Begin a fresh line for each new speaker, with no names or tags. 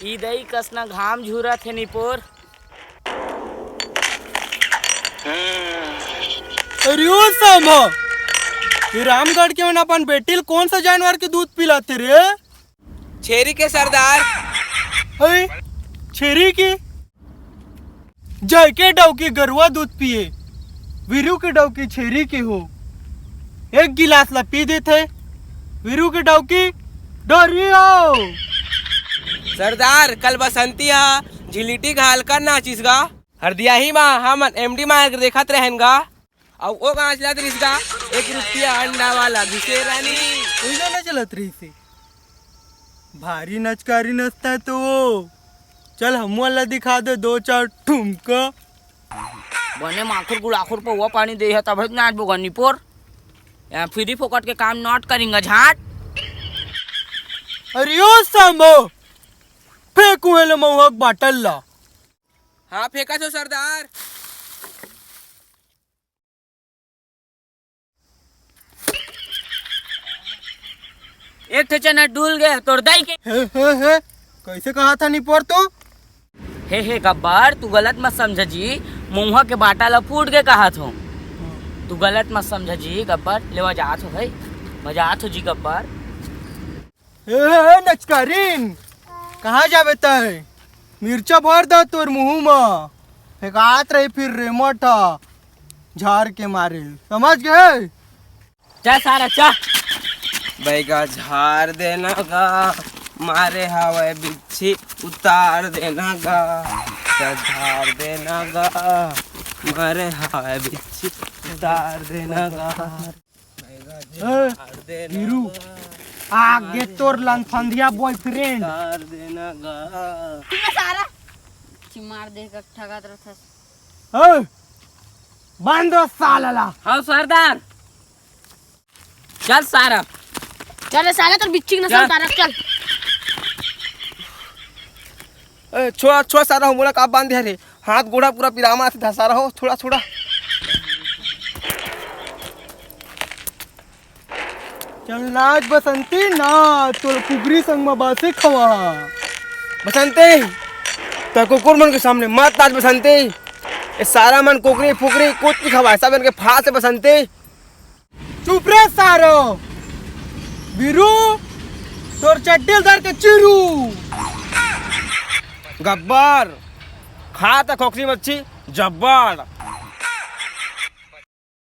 ईदई कसना घाम झूरत है निपोर।
अरे ओ सामा, ये रामगढ़ के अपन बेटिल कौन सा जानवर के दूध पिलाते रे?
छेरी के सरदार।
अरे छेरी की जय के डाव की गरुआ दूध पिए, वीरू के डाव की छेरी के हो। एक गिलास ला पी देते, वीरू के डाव की डरियो।
सरदार कल बसंती हा झिलिटी घाल कर नाचिस गा। हरदिया ही माँ हमन एमडी मार के देखत रहेंगा और वो कहाँ चला रिसगा 1 रुपया अंडा वाला घिसे रानी।
कोई ना चलत रही से भारी नचकारी नचता है तो चल हम वाला दिखा दे 2-4 ठुमका।
बने माखुर गुड़ाखुर पर वो पानी दे है तब नाच बोगा निपोर। यहाँ फ्री फोकट के काम नॉट करेंगे झाट।
अरे ओ सांबो, फेंकू है महुक बाटल ला।
हाँ फेंका छो सरदार।
एक ठे चना डूल गया तोड़ दाई के।
हे कैसे कहा था निपोर तो?
हे गब्बर तू गलत मत समझ जी, मुँह के बाटा ला फूट के कहा थो। तू गलत मत समझ जी गब्बर, ले मजात हो भाई, मजात हो जी गब्बर।
हे नचकारीन कहाँ जावे तय? मिर्चा भर दो तोर मुँह में, फेंकात रही फिर रेमोटा झाड़ के मारे, समझ गए?
जा सारा चा
बैगा झाड़ देना गा, मारे हवा बिच्छी उतार देना गा। झाड़ देना गा, मारे हवा बिच्छी उतार देना गा।
वीरू आगे तोर लंथंदिया बॉयफ्रेंड
उतार देना गा।
सारा चिमार दे का ठगात रहथस।
बांधो साला।
हाँ सरदार चल सारा
चल साला तो बिच्छी न सब तारक चल।
छोड़ा सारा हो मोला का बांध दिया रे, हाथ गोड़ा पूरा पिरामा से धसारा हो। थोड़ा
चल नाच बसंती ना, तोर कुकरी संग में बासे खवा।
बसंते तो कुकुर मन के सामने मत नाच बसंते। ये सारा मन कुकरी फुकरी कुछ नहीं खवा, सब इनके फांस है बसंते।
चुप रे सारो, वीरू तोर चट्टील धर के चिरू।
गब्बर खा था खोखरी मच्छी जब्बर।